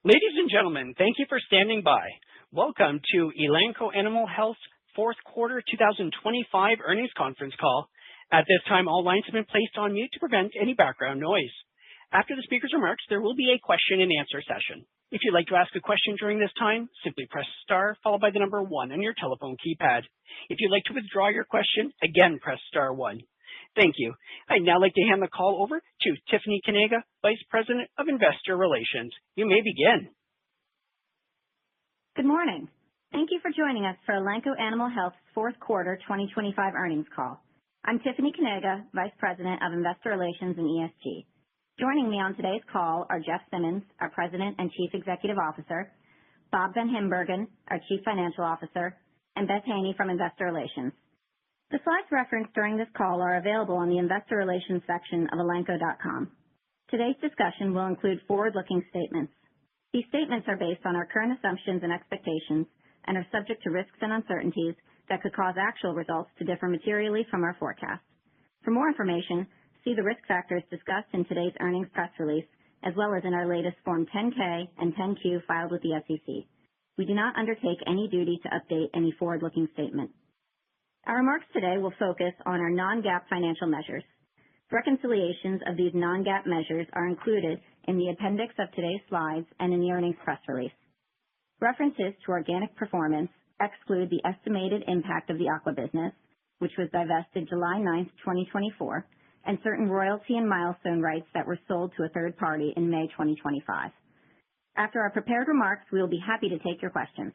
Ladies and gentlemen, thank you for standing by. Welcome to Elanco Animal Health's fourth quarter 2025 earnings conference call. At this time, all lines have been placed on mute to prevent any background noise. After the speaker's remarks, there will be a question and answer session. If you'd like to ask a question during this time, simply press star followed by the number 1 on your telephone keypad. If you'd like to withdraw your question, again, press star 1. Thank you. I'd now like to hand the call over to Tiffany Kanaga, Vice President of Investor Relations. You may begin. Good morning. Thank you for joining us for Elanco Animal Health's fourth quarter 2025 earnings call. I'm Tiffany Kanaga, Vice President of Investor Relations and ESG. Joining me on today's call are Jeff Simmons, our President and Chief Executive Officer, Bob Van Himbergen, our Chief Financial Officer, and Beth Haney from Investor Relations. The slides referenced during this call are available on the Investor Relations section of elanco.com. Today's discussion will include forward-looking statements. These statements are based on our current assumptions and expectations and are subject to risks and uncertainties that could cause actual results to differ materially from our forecast. For more information, see the risk factors discussed in today's earnings press release, as well as in our latest Form 10-K and 10-Q filed with the SEC. We do not undertake any duty to update any forward-looking statement. Our remarks today will focus on our non-GAAP financial measures. Reconciliations of these non-GAAP measures are included in the appendix of today's slides and in the earnings press release. References to organic performance exclude the estimated impact of the aqua business, which was divested July 9, 2024, and certain royalty and milestone rights that were sold to a third party in May 2025. After our prepared remarks, we will be happy to take your questions.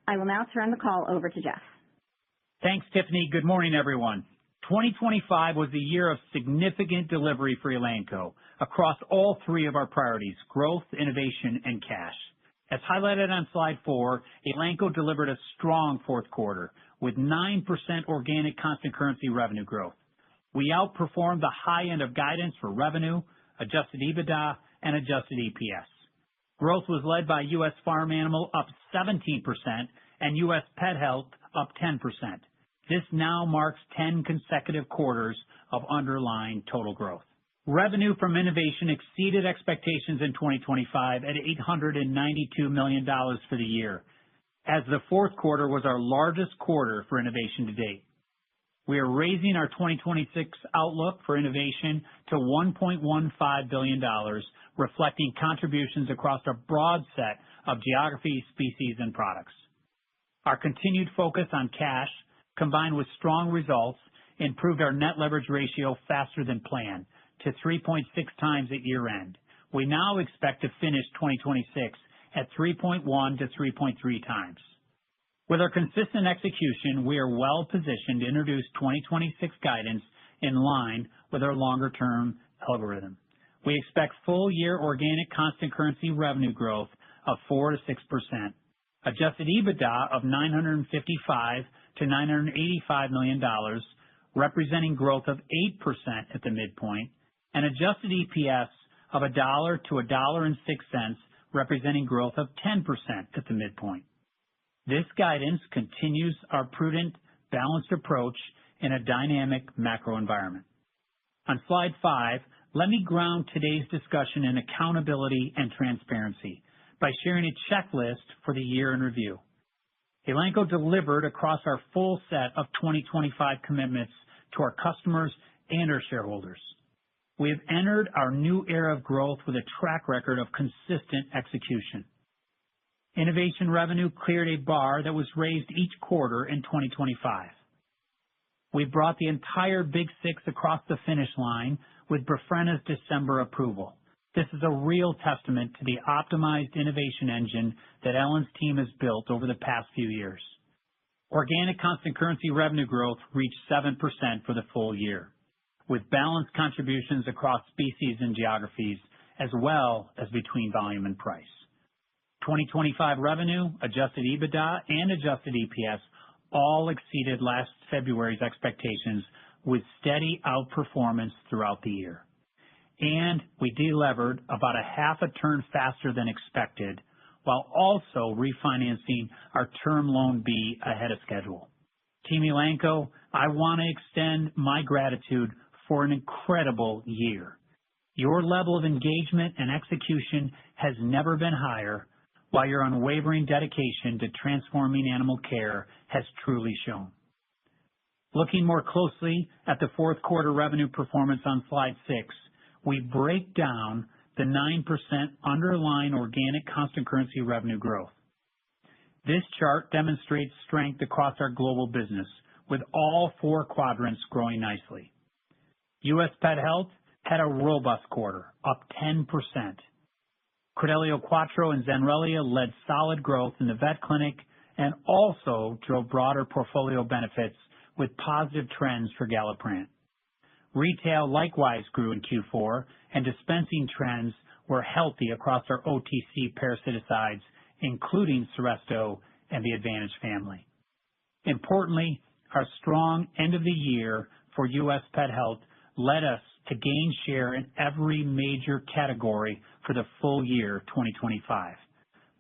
I will now turn the call over to Jeff. Thanks, Tiffany. Good morning, everyone. 2025 was a year of significant delivery for Elanco across all three of our priorities: growth, innovation, and cash. As highlighted on slide 4, Elanco delivered a strong fourth quarter with 9% organic constant currency revenue growth. We outperformed the high end of guidance for revenue, adjusted EBITDA, and adjusted EPS. Growth was led by U.S. Farm Animal up 17% and U.S. Pet Health up 10%. This now marks 10 consecutive quarters of underlying total growth. Revenue from innovation exceeded expectations in 2025 at $892 million for the year, as the fourth quarter was our largest quarter for innovation to date. We are raising our 2026 outlook for innovation to $1.15 billion, reflecting contributions across a broad set of geographies, species, and products. Our continued focus on cash, combined with strong results, improved our net leverage ratio faster than planned to 3.6 times at year-end. We now expect to finish 2026 at 3.1 to 3.3 times. With our consistent execution, we are well positioned to introduce 2026 guidance in line with our longer-term algorithm. We expect full-year organic constant currency revenue growth of 4 to 6%, adjusted EBITDA of $955 to $985 million, representing growth of 8% at the midpoint, and adjusted EPS of $1 to $1.06, representing growth of 10% at the midpoint. This guidance continues our prudent, balanced approach in a dynamic macro environment. On slide 5, let me ground today's discussion in accountability and transparency by sharing a checklist for the year in review. Elanco delivered across our full set of 2025 commitments to our customers and our shareholders. We have entered our new era of growth with a track record of consistent execution. Innovation revenue cleared a bar that was raised each quarter in 2025. We brought the entire Big Six across the finish line with Befrena's December approval. This is a real testament to the optimized innovation engine that Ellen's team has built over the past few years. Organic constant currency revenue growth reached 7% for the full year, with balanced contributions across species and geographies, as well as between volume and price. 2025 revenue, adjusted EBITDA, and adjusted EPS all exceeded last February's expectations with steady outperformance throughout the year. And we delevered about a half a turn faster than expected, while also refinancing our Term Loan B ahead of schedule. Team Elanco, I want to extend my gratitude for an incredible year. Your level of engagement and execution has never been higher. while your unwavering dedication to transforming animal care has truly shown. Looking more closely at the fourth quarter revenue performance on slide 6, we break down the 9% underlying organic constant currency revenue growth. This chart demonstrates strength across our global business, with all 4 quadrants growing nicely. U.S. Pet Health had a robust quarter, up 10%. Credelio Quattro and Zenrelia led solid growth in the vet clinic and also drove broader portfolio benefits with positive trends for Galliprant. Retail likewise grew in Q4, and dispensing trends were healthy across our OTC parasiticides, including Seresto and the Advantage family. Importantly, our strong end of the year for U.S. Pet Health led us to gain share in every major category for the full year 2025.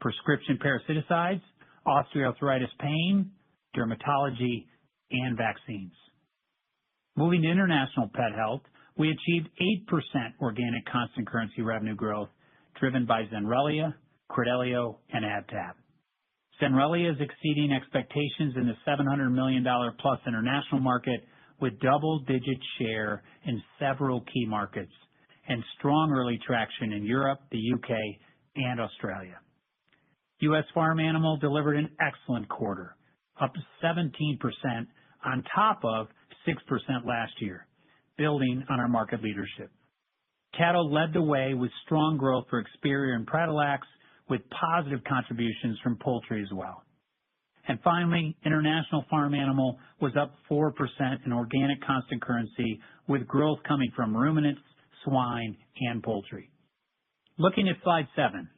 Prescription parasiticides, osteoarthritis pain, dermatology, and vaccines. Moving to international pet health, we achieved 8% organic constant currency revenue growth, driven by Zenrelia, Credelio, and AdTab. Zenrelia is exceeding expectations in the $700 million plus international market, with double-digit share in several key markets and strong early traction in Europe, the UK, and Australia. U.S. Farm Animal delivered an excellent quarter, up 17% on top of 6% last year, building on our market leadership. Cattle led the way with strong growth for Experior and Pradalex, with positive contributions from poultry as well. And finally, International Farm Animal was up 4% in organic constant currency, with growth coming from ruminants, swine, and poultry. Looking at slide 7,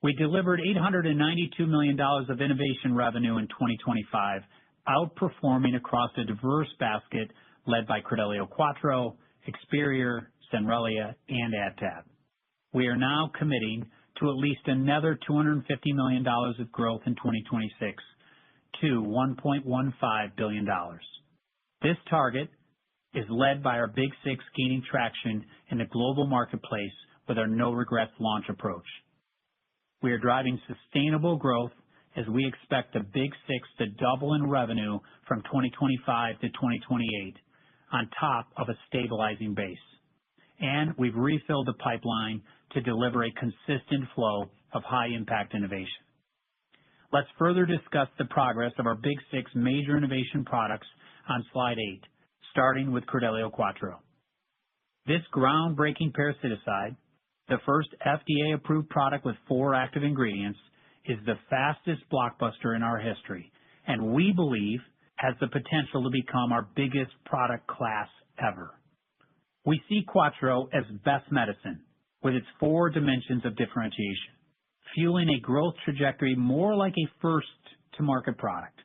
we delivered $892 million of innovation revenue in 2025, outperforming across a diverse basket led by Credelio Quattro, Experior, Zenrelia, and AdTab. We are now committing to at least another $250 million of growth in 2026 to $1.15 billion. This target is led by our Big Six gaining traction in the global marketplace with our no-regrets launch approach. We are driving sustainable growth as we expect the Big Six to double in revenue from 2025 to 2028 on top of a stabilizing base. And we've refilled the pipeline to deliver a consistent flow of high-impact innovation. Let's further discuss the progress of our Big Six major innovation products on slide 8, starting with Credelio Quattro. This groundbreaking parasiticide, the first FDA-approved product with 4 active ingredients, is the fastest blockbuster in our history, and we believe has the potential to become our biggest product class ever. We see Quattro as best medicine, with its 4 dimensions of differentiation, fueling a growth trajectory more like a first-to-market product.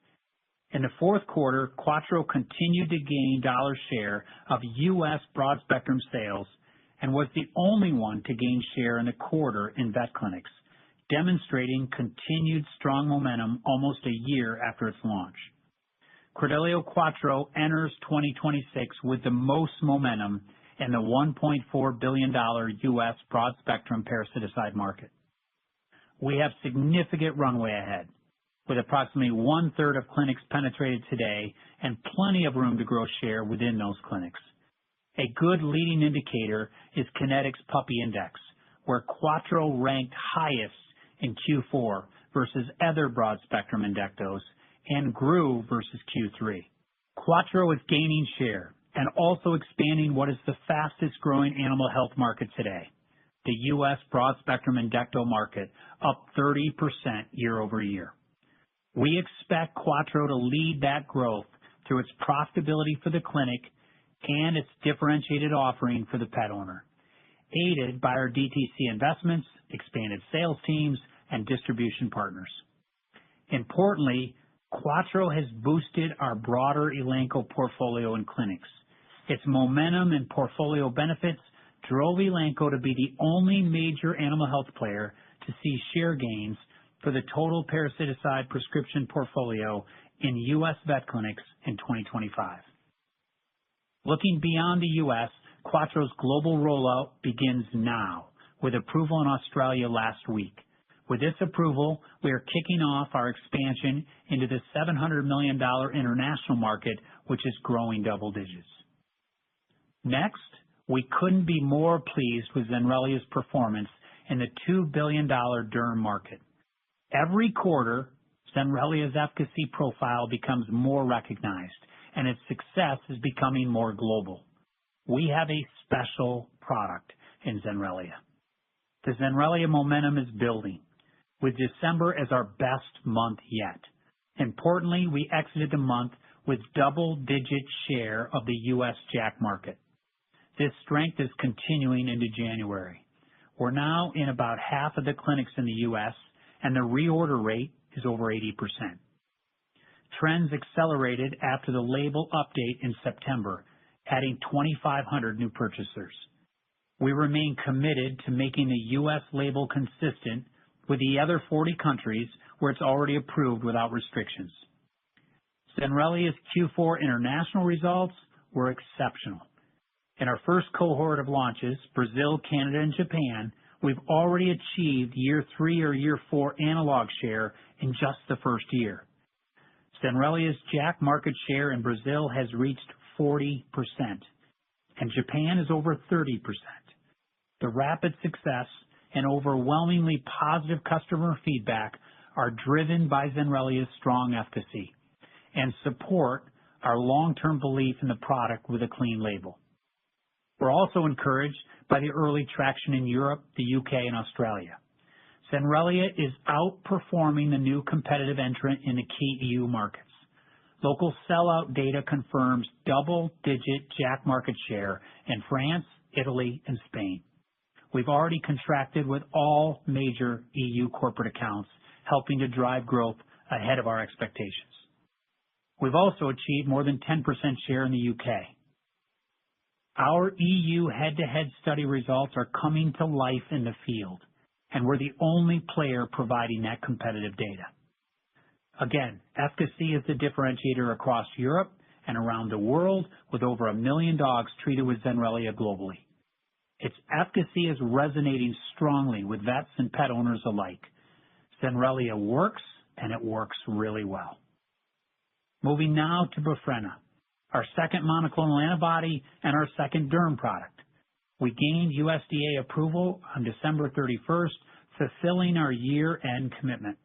In the fourth quarter, Quattro continued to gain dollar share of U.S. broad-spectrum sales and was the only one to gain share in the quarter in vet clinics, demonstrating continued strong momentum almost a year after its launch. Credelio Quattro enters 2026 with the most momentum in the $1.4 billion U.S. broad-spectrum parasiticide market. We have significant runway ahead, with approximately 1/3 of clinics penetrated today and plenty of room to grow share within those clinics. A good leading indicator is Kinetics Puppy Index, where Quattro ranked highest in Q4 versus other broad-spectrum endectos and grew versus Q3. Quattro is gaining share and also expanding what is the fastest-growing animal health market today, the U.S. broad-spectrum endecto market, up 30% year over year. We expect Quattro to lead that growth through its profitability for the clinic and its differentiated offering for the pet owner, aided by our DTC investments, expanded sales teams, and distribution partners. Importantly, Quattro has boosted our broader Elanco portfolio in clinics. Its momentum and portfolio benefits drove Elanco to be the only major animal health player to see share gains for the total parasiticide prescription portfolio in U.S. vet clinics in 2025. Looking beyond the U.S., Quattro's global rollout begins now, with approval in Australia last week, With this approval, we are kicking off our expansion into the $700 million international market, which is growing double digits. Next, we couldn't be more pleased with Zenrelia's performance in the $2 billion derm market. Every quarter, Zenrelia's efficacy profile becomes more recognized, and its success is becoming more global. We have a special product in Zenrelia. The Zenrelia momentum is building, with December as our best month yet. Importantly, we exited the month with double-digit share of the U.S. JAK market. This strength is continuing into January. We're now in about half of the clinics in the U.S., and the reorder rate is over 80%. Trends accelerated after the label update in September, adding 2,500 new purchasers. We remain committed to making the U.S. label consistent with the other 40 countries where it's already approved without restrictions. Zenrelia's Q4 international results were exceptional. In our first cohort of launches, Brazil, Canada, and Japan, we've already achieved year 3 or year 4 analog share in just the first year. Zenrelia's JAK market share in Brazil has reached 40%, and Japan is over 30%. The rapid success and overwhelmingly positive customer feedback are driven by Zenrelia's strong efficacy and support our long-term belief in the product with a clean label. We're also encouraged by the early traction in Europe, the UK, and Australia. Zenrelia is outperforming the new competitive entrant in the key EU markets. Local sellout data confirms double-digit JAK market share in France, Italy, and Spain. We've already contracted with all major EU corporate accounts, helping to drive growth ahead of our expectations. We've also achieved more than 10% share in the UK. Our EU head-to-head study results are coming to life in the field, and we're the only player providing that competitive data. Again, efficacy is the differentiator across Europe and around the world, with over 1 million dogs treated with Zenrelia globally. Its efficacy is resonating strongly with vets and pet owners alike. Zenrelia works, and it works really well. Moving now to Befrena, our second monoclonal antibody and our second derm product. We gained USDA approval on December 31st, fulfilling our year-end commitment.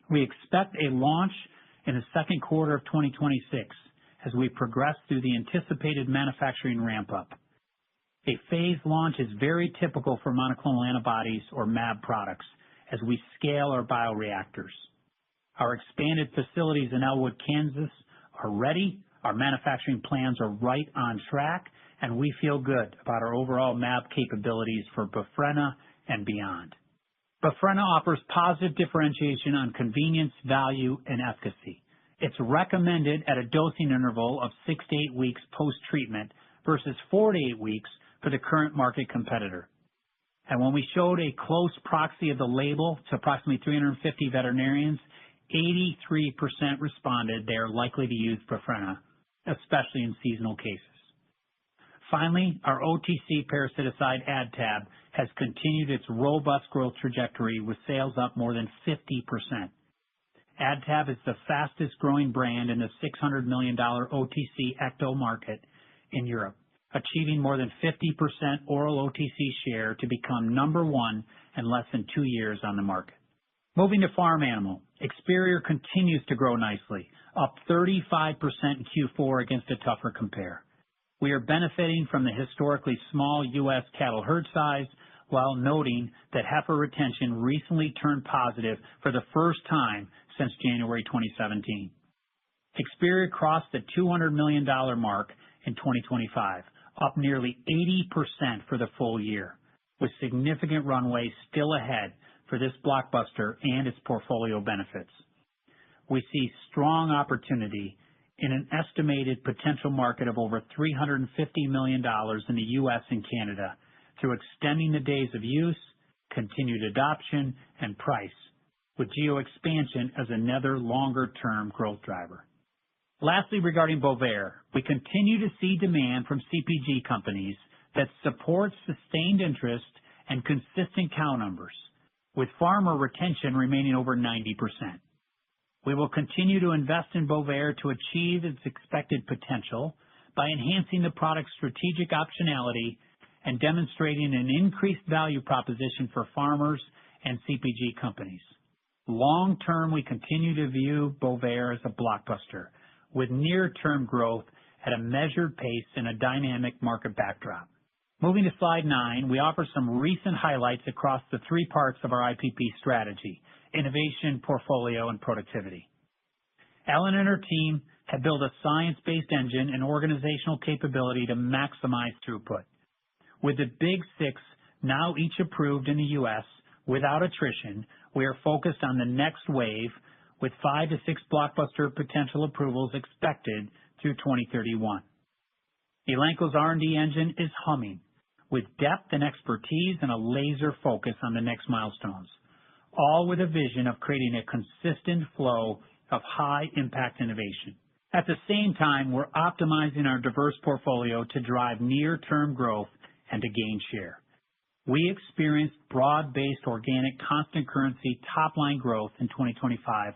We expect a launch in the second quarter of 2026 as we progress through the anticipated manufacturing ramp-up. A phased launch is very typical for monoclonal antibodies or mAb products as we scale our bioreactors. Our expanded facilities in Elwood, Kansas are ready, our manufacturing plans are right on track, and we feel good about our overall mAb capabilities for Befrena and beyond. Befrena offers positive differentiation on convenience, value, and efficacy. It's recommended at a dosing interval of 6 to 8 weeks post-treatment versus 4 to 8 weeks for the current market competitor. And when we showed a close proxy of the label to approximately 350 veterinarians, 83% responded they are likely to use Befrena, especially in seasonal cases. Finally, our OTC parasiticide AdTab has continued its robust growth trajectory with sales up more than 50%. AdTab is the fastest growing brand in the $600 million OTC ecto market in Europe, achieving more than 50% oral OTC share to become number 1 in less than 2 years on the market. Moving to farm animal, Experior continues to grow nicely, up 35% in Q4 against a tougher compare. We are benefiting from the historically small U.S. cattle herd size, while noting that heifer retention recently turned positive for the first time since January 2017. Experior crossed the $200 million mark in 2025, up nearly 80% for the full year, with significant runway still ahead for this blockbuster and its portfolio benefits. We see strong opportunity in an estimated potential market of over $350 million in the U.S. and Canada through extending the days of use, continued adoption, and price, with geo-expansion as another longer-term growth driver. Lastly, regarding Bovaer, we continue to see demand from CPG companies that supports sustained interest and consistent cow numbers. with farmer retention remaining over 90%. We will continue to invest in Bovaer to achieve its expected potential by enhancing the product's strategic optionality and demonstrating an increased value proposition for farmers and CPG companies. Long term, we continue to view Bovaer as a blockbuster, with near-term growth at a measured pace in a dynamic market backdrop. Moving to slide 9, we offer some recent highlights across the three parts of our IPP strategy: innovation, portfolio, and productivity. Ellen and her team have built a science-based engine and organizational capability to maximize throughput. With the Big Six now each approved in the U.S. without attrition, we are focused on the next wave, with 5 to 6 blockbuster potential approvals expected through 2031. Elanco's R&D engine is humming, with depth and expertise and a laser focus on the next milestones, all with a vision of creating a consistent flow of high-impact innovation. At the same time, we're optimizing our diverse portfolio to drive near-term growth and to gain share. We experienced broad-based organic constant currency top-line growth in 2025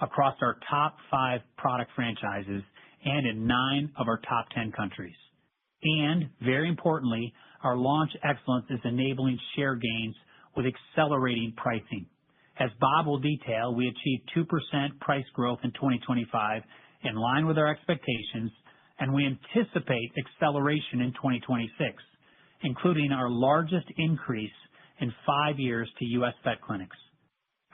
across our top 5 product franchises and in 9 of our top 10 countries. And, very importantly, our launch excellence is enabling share gains with accelerating pricing. As Bob will detail, we achieved 2% price growth in 2025, in line with our expectations, and we anticipate acceleration in 2026, including our largest increase in 5 years to U.S. vet clinics.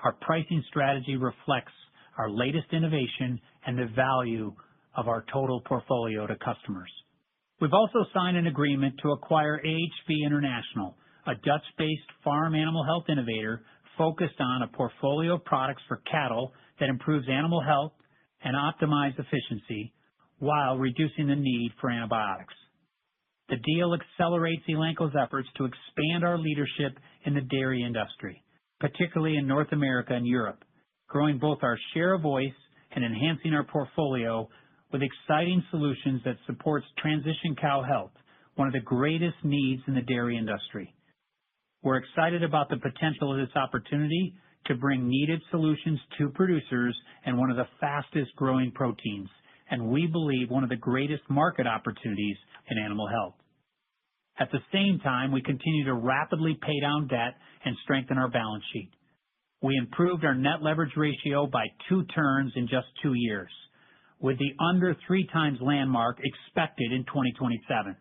Our pricing strategy reflects our latest innovation and the value of our total portfolio to customers. We've also signed an agreement to acquire AHV International, a Dutch-based farm animal health innovator focused on a portfolio of products for cattle that improves animal health and optimizes efficiency while reducing the need for antibiotics. The deal accelerates Elanco's efforts to expand our leadership in the dairy industry, particularly in North America and Europe, growing both our share of voice and enhancing our portfolio with exciting solutions that supports transition cow health, one of the greatest needs in the dairy industry. We're excited about the potential of this opportunity to bring needed solutions to producers and one of the fastest growing proteins, and we believe one of the greatest market opportunities in animal health. At the same time, we continue to rapidly pay down debt and strengthen our balance sheet. We improved our net leverage ratio by 2 turns in just 2 years, with the under 3 times landmark expected in 2027.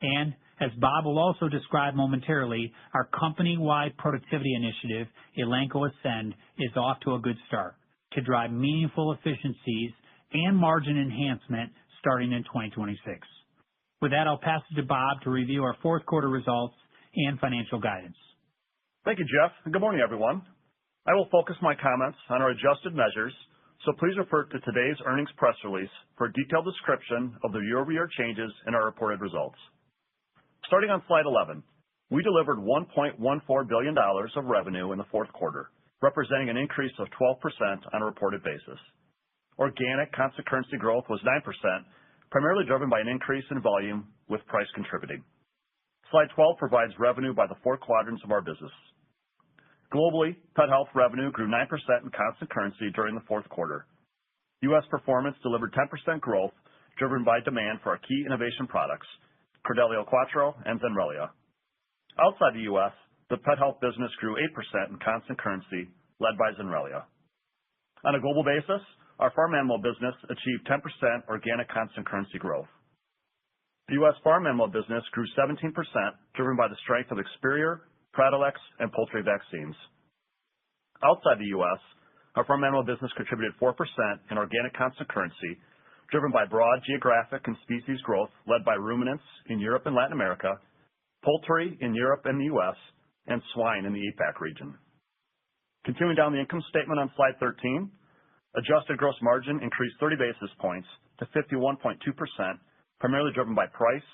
And, as Bob will also describe momentarily, our company-wide productivity initiative, Elanco Ascend, is off to a good start to drive meaningful efficiencies and margin enhancement starting in 2026. With that, I'll pass it to Bob to review our fourth quarter results and financial guidance. Thank you, Jeff, and good morning, everyone. I will focus my comments on our adjusted measures, so please refer to today's earnings press release for a detailed description of the year-over-year changes in our reported results. Starting on slide 11, we delivered $1.14 billion of revenue in the fourth quarter, representing an increase of 12% on a reported basis. Organic constant currency growth was 9%, primarily driven by an increase in volume with price contributing. Slide 12 provides revenue by the 4 quadrants of our business. Globally, pet health revenue grew 9% in constant currency during the fourth quarter. U.S. performance delivered 10% growth, driven by demand for our key innovation products, Credelio Quattro and Zenrelia. Outside the U.S., the pet health business grew 8% in constant currency, led by Zenrelia. On a global basis, our farm animal business achieved 10% organic constant currency growth. The U.S. farm animal business grew 17%, driven by the strength of Experior, Pradalex, and poultry vaccines. Outside the U.S., our farm animal business contributed 4% in organic constant currency, driven by broad geographic and species growth led by ruminants in Europe and Latin America, poultry in Europe and the U.S., and swine in the APAC region. Continuing down the income statement on slide 13, adjusted gross margin increased 30 basis points to 51.2%, primarily driven by price,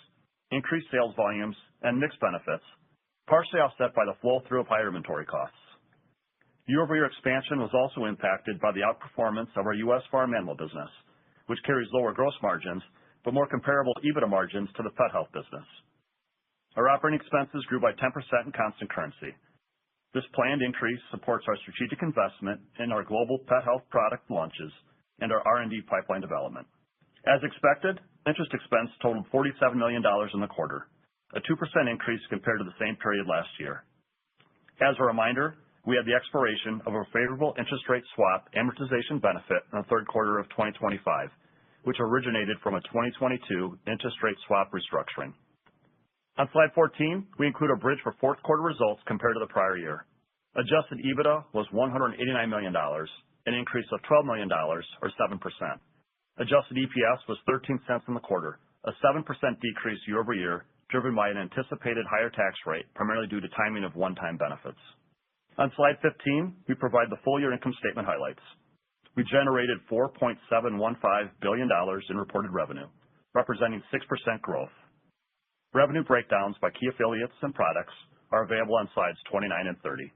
increased sales volumes, and mixed benefits, partially offset by the flow-through of higher inventory costs. Year-over-year expansion was also impacted by the outperformance of our U.S. farm animal business, which carries lower gross margins, but more comparable EBITDA margins to the pet health business. Our operating expenses grew by 10% in constant currency. This planned increase supports our strategic investment in our global pet health product launches and our R&D pipeline development. As expected, interest expense totaled $47 million in the quarter, a 2% increase compared to the same period last year. As a reminder, we had the expiration of a favorable interest rate swap amortization benefit in the third quarter of 2025, which originated from a 2022 interest rate swap restructuring. On slide 14, we include a bridge for fourth quarter results compared to the prior year. Adjusted EBITDA was $189 million, an increase of $12 million, or 7%. Adjusted EPS was 13 cents in the quarter, a 7% decrease year over year, driven by an anticipated higher tax rate, primarily due to timing of one-time benefits. On slide 15, we provide the full-year income statement highlights. We generated $4.715 billion in reported revenue, representing 6% growth. Revenue breakdowns by key affiliates and products are available on slides 29 and 30.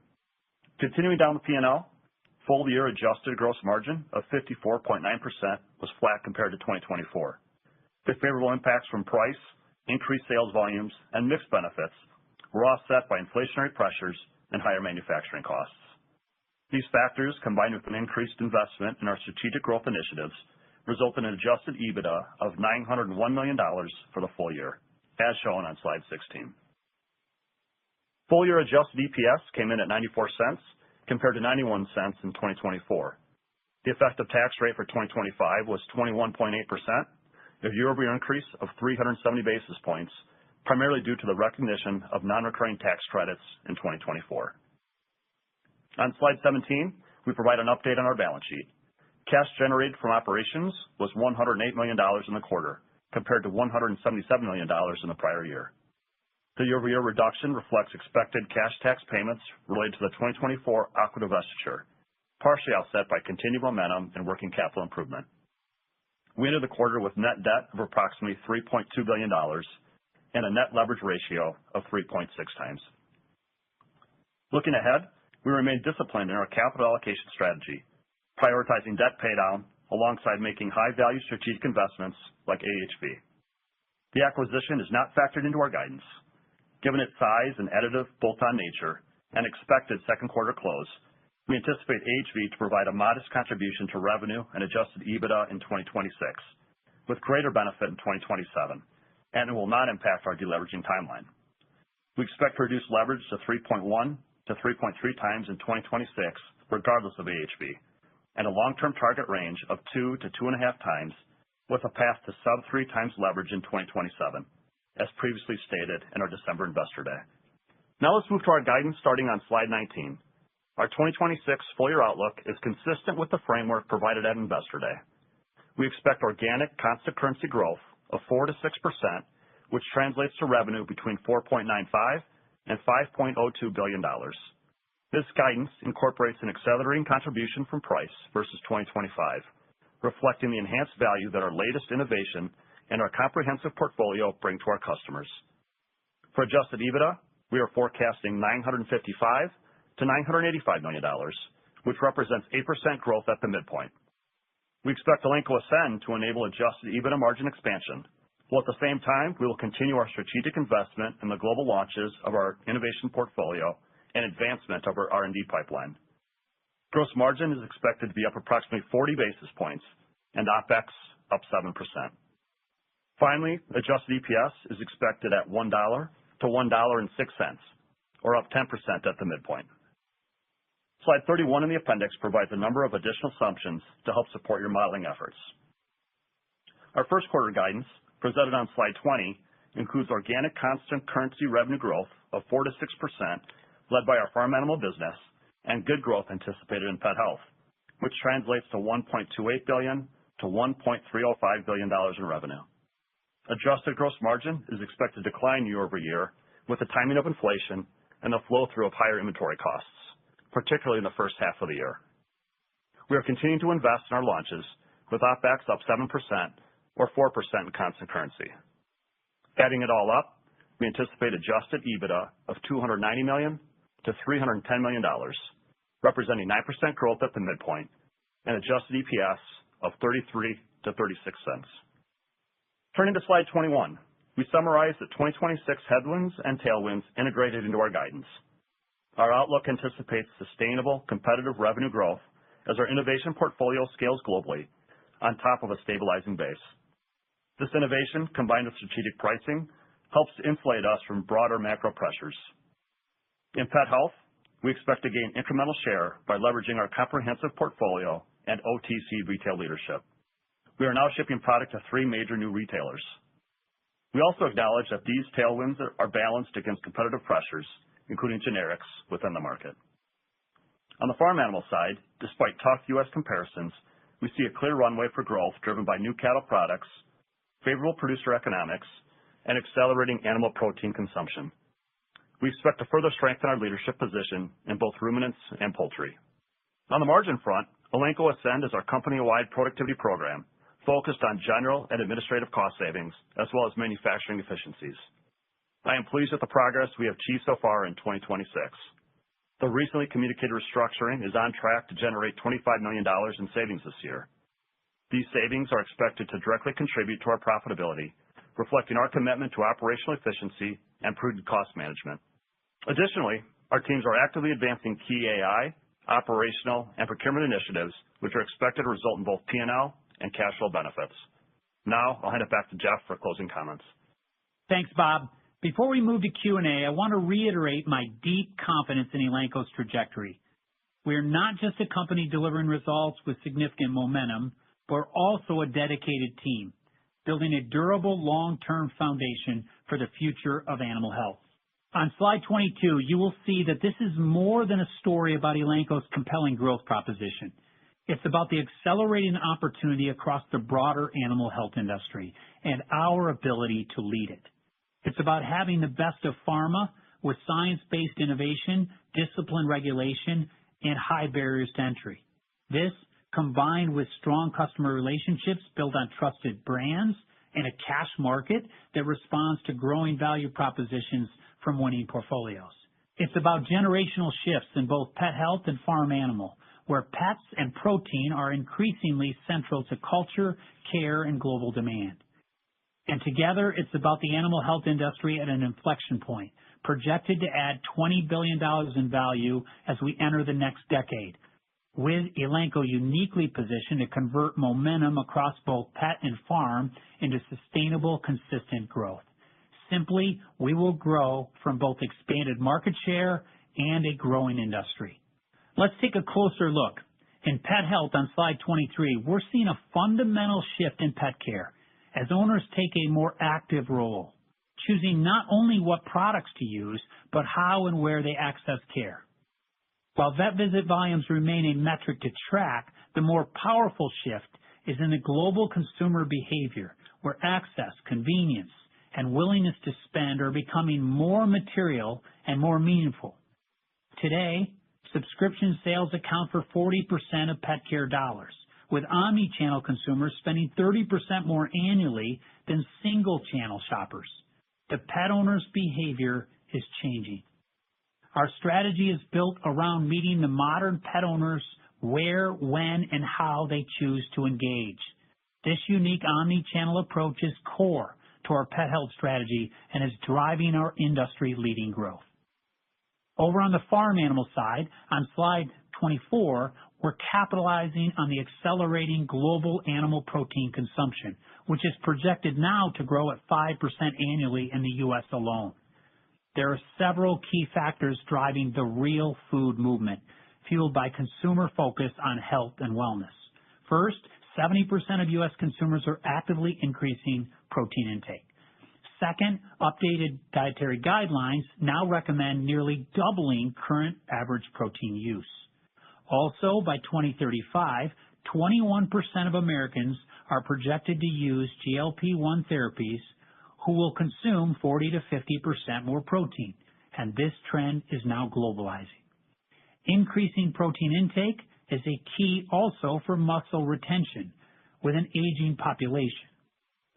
Continuing down the P&L, full-year adjusted gross margin of 54.9% was flat compared to 2024. The favorable impacts from price, increased sales volumes, and mixed benefits were offset by inflationary pressures and higher manufacturing costs. These factors, combined with an increased investment in our strategic growth initiatives, result in an adjusted EBITDA of $901 million for the full year, as shown on slide 16. Full-year adjusted EPS came in at 94 cents compared to 91 cents in 2024. The effective tax rate for 2025 was 21.8%, a year-over-year increase of 370 basis points, primarily due to the recognition of non-recurring tax credits in 2024. On slide 17, we provide an update on our balance sheet. Cash generated from operations was $108 million in the quarter, compared to $177 million in the prior year. The year-over-year reduction reflects expected cash tax payments related to the 2024 aqua divestiture, partially offset by continued momentum and working capital improvement. We ended the quarter with net debt of approximately $3.2 billion and a net leverage ratio of 3.6 times. Looking ahead, we remain disciplined in our capital allocation strategy, prioritizing debt paydown alongside making high-value strategic investments like AHV. The acquisition is not factored into our guidance. Given its size and additive bolt-on nature and expected second quarter close, we anticipate AHV to provide a modest contribution to revenue and adjusted EBITDA in 2026, with greater benefit in 2027, and it will not impact our deleveraging timeline. We expect to reduce leverage to 3.1 to 3.3 times in 2026, regardless of AHV, and a long-term target range of 2 to 2.5 times, with a path to sub-3 times leverage in 2027, as previously stated in our December Investor Day. Now let's move to our guidance starting on slide 19. Our 2026 full-year outlook is consistent with the framework provided at Investor Day. We expect organic constant currency growth of 4 to 6%, which translates to revenue between $4.95 and $5.02 billion. This guidance incorporates an accelerating contribution from price versus 2025, reflecting the enhanced value that our latest innovation and our comprehensive portfolio bring to our customers. For adjusted EBITDA, we are forecasting $955 to $985 million, which represents 8% growth at the midpoint. We expect Elanco Ascend to enable adjusted EBITDA margin expansion, while at the same time, we will continue our strategic investment in the global launches of our innovation portfolio and advancement of our R&D pipeline. Gross margin is expected to be up approximately 40 basis points and OpEx up 7%. Finally, adjusted EPS is expected at $1 to $1.06, or up 10% at the midpoint. Slide 31 in the appendix provides a number of additional assumptions to help support your modeling efforts. Our first quarter guidance, presented on slide 20, includes organic constant currency revenue growth of 4 to 6%, led by our farm animal business, and good growth anticipated in pet health, which translates to $1.28 billion to $1.305 billion in revenue. Adjusted gross margin is expected to decline year over year with the timing of inflation and the flow-through of higher inventory costs, particularly in the first half of the year. We are continuing to invest in our launches, with OpEx up 7% or 4% in constant currency. Adding it all up, we anticipate adjusted EBITDA of $290 million to $310 million, representing 9% growth at the midpoint, and adjusted EPS of 33 to 36 cents. Turning to slide 21, we summarize the 2026 headwinds and tailwinds integrated into our guidance. Our outlook anticipates sustainable competitive revenue growth as our innovation portfolio scales globally on top of a stabilizing base. This innovation, combined with strategic pricing, helps to insulate us from broader macro pressures. In pet health, we expect to gain incremental share by leveraging our comprehensive portfolio and OTC retail leadership. We are now shipping product to 3 major new retailers. We also acknowledge that these tailwinds are balanced against competitive pressures, including generics within the market. On the farm animal side, despite tough U.S. comparisons, we see a clear runway for growth driven by new cattle products, favorable producer economics, and accelerating animal protein consumption. We expect to further strengthen our leadership position in both ruminants and poultry. On the margin front, Elanco Ascend is our company-wide productivity program focused on general and administrative cost savings as well as manufacturing efficiencies. I am pleased with the progress we have achieved so far in 2026. The recently communicated restructuring is on track to generate $25 million in savings this year. These savings are expected to directly contribute to our profitability, reflecting our commitment to operational efficiency and prudent cost management. Additionally, our teams are actively advancing key AI, operational, and procurement initiatives, which are expected to result in both P&L and cash flow benefits. Now, I'll hand it back to Jeff for closing comments. Thanks, Bob. Before we move to Q&A, I want to reiterate my deep confidence in Elanco's trajectory. We are not just a company delivering results with significant momentum, but we're also a dedicated team, building a durable long-term foundation for the future of animal health. On slide 22, you will see that this is more than a story about Elanco's compelling growth proposition. It's about the accelerating opportunity across the broader animal health industry and our ability to lead it. It's about having the best of pharma with science-based innovation, disciplined regulation, and high barriers to entry. This, combined with strong customer relationships built on trusted brands and a cash market that responds to growing value propositions from winning portfolios. It's about generational shifts in both pet health and farm animal, where pets and protein are increasingly central to culture, care, and global demand. And together, it's about the animal health industry at an inflection point, projected to add $20 billion in value as we enter the next decade, with Elanco uniquely positioned to convert momentum across both pet and farm into sustainable, consistent growth. Simply, we will grow from both expanded market share and a growing industry. Let's take a closer look. In pet health on slide 23, we're seeing a fundamental shift in pet care as owners take a more active role, choosing not only what products to use, but how and where they access care. While vet visit volumes remain a metric to track, the more powerful shift is in the global consumer behavior, where access, convenience, and willingness to spend are becoming more material and more meaningful. Today, subscription sales account for 40% of pet care dollars, with omni-channel consumers spending 30% more annually than single-channel shoppers. The pet owner's behavior is changing. Our strategy is built around meeting the modern pet owners where, when, and how they choose to engage. This unique omni-channel approach is core to our pet health strategy and is driving our industry-leading growth. Over on the farm animal side, on slide 24, we're capitalizing on the accelerating global animal protein consumption, which is projected now to grow at 5% annually in the U.S. alone. There are several key factors driving the real food movement, fueled by consumer focus on health and wellness. First, 70% of U.S. consumers are actively increasing protein intake. Second, updated dietary guidelines now recommend nearly doubling current average protein use. Also, by 2035, 21% of Americans are projected to use GLP-1 therapies who will consume 40 to 50% more protein, and this trend is now globalizing. Increasing protein intake is a key also for muscle retention with an aging population.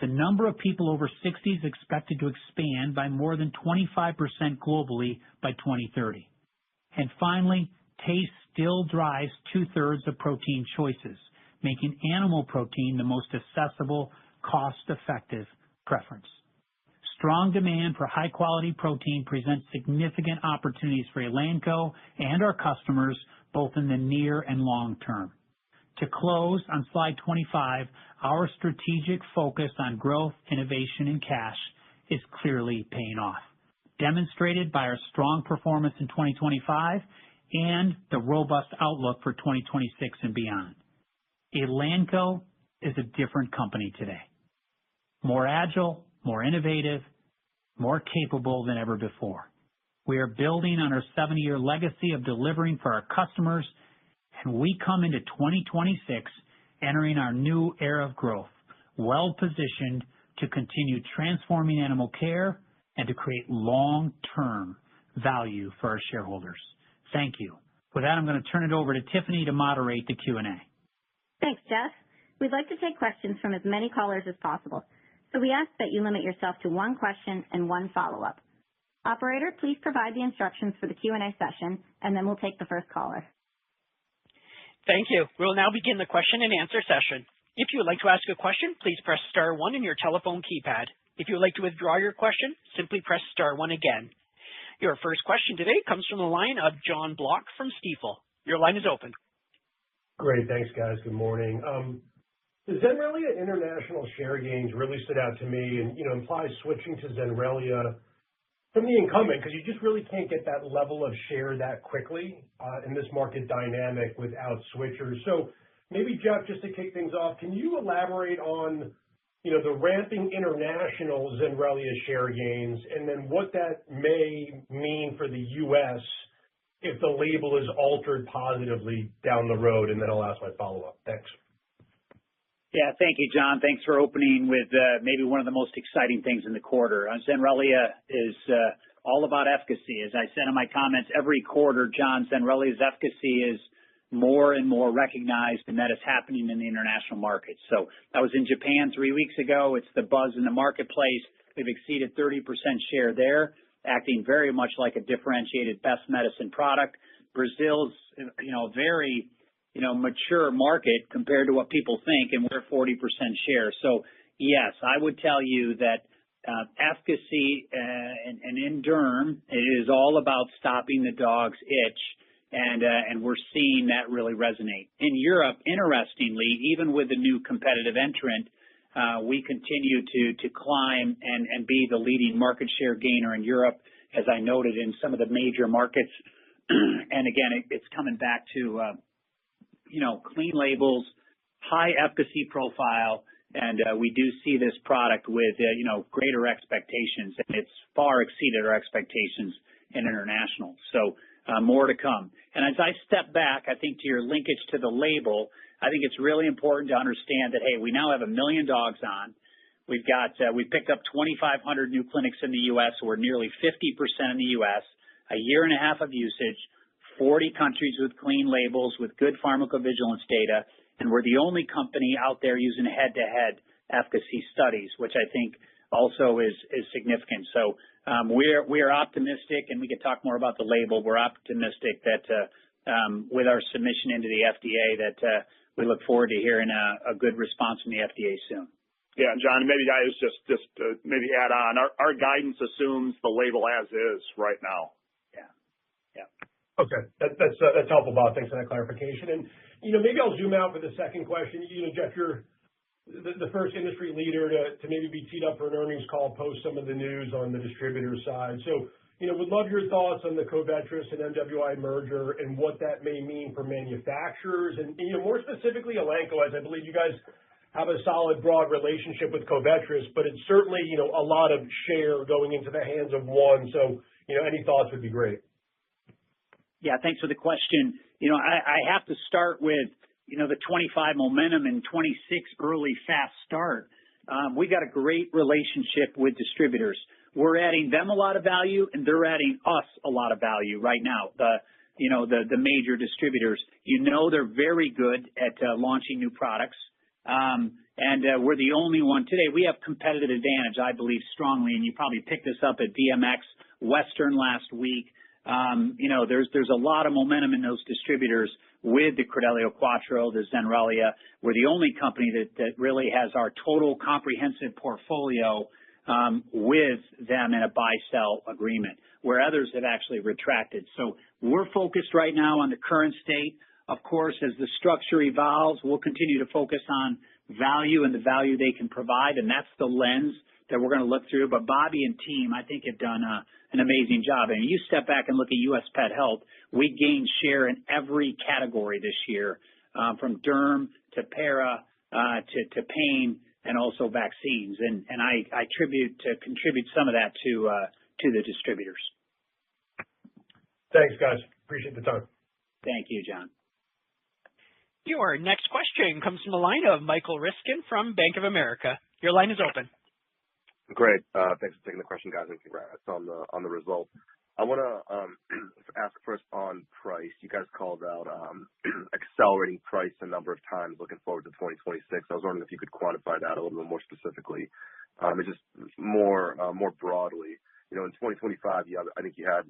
The number of people over 60 is expected to expand by more than 25% globally by 2030. And finally, taste still drives 2/3 of protein choices, making animal protein the most accessible, cost-effective preference. Strong demand for high-quality protein presents significant opportunities for Elanco and our customers, both in the near and long term. To close, on slide 25, our strategic focus on growth, innovation, and cash is clearly paying off, demonstrated by our strong performance in 2025 and the robust outlook for 2026 and beyond. Elanco is a different company today, more agile, more innovative, more capable than ever before. We are building on our 70-year legacy of delivering for our customers, and we come into 2026 entering our new era of growth, well-positioned to continue transforming animal care and to create long-term value for our shareholders. Thank you. With that, I'm going to turn it over to Tiffany to moderate the Q&A. Thanks, Jeff. We'd like to take questions from as many callers as possible, so we ask that you limit yourself to one question and one follow-up. Operator, please provide the instructions for the Q&A session, and then we'll take the first caller. Thank you. We'll now begin the question and answer session. If you would like to ask a question, please press star one in your telephone keypad. If you would like to withdraw your question, simply press star one again. Your first question today comes from the line of Jon Block from Stifel. Your line is open. Great. Thanks, guys. Good morning. The Zenrelia international share gains really stood out to me and, implies switching to Zenrelia from the incumbent, because you just really can't get that level of share that quickly in this market dynamic without switchers. So maybe, Jeff, just to kick things off, can you elaborate on, the ramping international Zenrelia share gains and then what that may mean for the U.S. if the label is altered positively down the road? And then I'll ask my follow-up. Thanks. Yeah, thank you, John. Thanks for opening with maybe one of the most exciting things in the quarter. Zenrelia is all about efficacy. As I said in my comments, every quarter, John, Zenrelia's efficacy is more and more recognized, and that is happening in the international market. So I was in Japan 3 weeks ago. It's the buzz in the marketplace. We've exceeded 30% share there, acting very much like a differentiated best medicine product. Brazil's, very mature market compared to what people think, and we're 40% share. So, yes, I would tell you that efficacy and in derm, it is all about stopping the dog's itch, and we're seeing that really resonate. In Europe, interestingly, even with the new competitive entrant, we continue to climb and be the leading market share gainer in Europe, as I noted in some of the major markets. And again, it's coming back to clean labels, high efficacy profile, and we do see this product with, greater expectations, and it's far exceeded our expectations in international. So more to come. And as I step back, I think to your linkage to the label, I think it's really important to understand that, hey, we now have 1 million dogs on. We've picked up 2,500 new clinics in the U.S. We're nearly 50% in the U.S., a year and a half of usage, 40 countries with clean labels, with good pharmacovigilance data, and we're the only company out there using head-to-head efficacy studies, which I think also is significant. So we are optimistic, and we can talk more about the label. We're optimistic that with our submission into the FDA that we look forward to hearing a good response from the FDA soon. Yeah, John, maybe I was just maybe add on. Our guidance assumes the label as is right now. Yeah. Okay, that's helpful, Bob. Thanks for that clarification. And maybe I'll zoom out for the second question. Jeff, you're the first industry leader to maybe be teed up for an earnings call post some of the news on the distributor side. So would love your thoughts on the Covetrus and MWI merger and what that may mean for manufacturers and more specifically Elanco, as I believe you guys have a solid broad relationship with Covetrus, but it's certainly a lot of share going into the hands of one. So any thoughts would be great. Yeah, thanks for the question. I have to start with, the 25 momentum and 26 early fast start. We got a great relationship with distributors. We're adding them a lot of value, and they're adding us a lot of value right now. The major distributors, they're very good at launching new products. And we're the only one today. We have competitive advantage, I believe strongly, and you probably picked this up at VMX Western last week. There's a lot of momentum in those distributors with the Credelio Quattro, the Zenrelia. We're the only company that really has our total comprehensive portfolio with them in a buy-sell agreement, where others have actually retracted. So we're focused right now on the current state. Of course, as the structure evolves, we'll continue to focus on value and the value they can provide, and that's the lens that we're going to look through. But Bobby and team, I think, have done an amazing job. And you step back and look at U.S. Pet Health, we gained share in every category this year, from derm to para to pain and also vaccines. And I contribute some of that to the distributors. Thanks, guys. Appreciate the time. Thank you, John. Your next question comes from the line of Michael Ryskin from Bank of America. Your line is open. Great. Thanks for taking the question, guys, and congrats on the result. I want to ask first on price. You guys called out accelerating price a number of times looking forward to 2026. I was wondering if you could quantify that a little bit more specifically, and just more broadly. In 2025, I think you had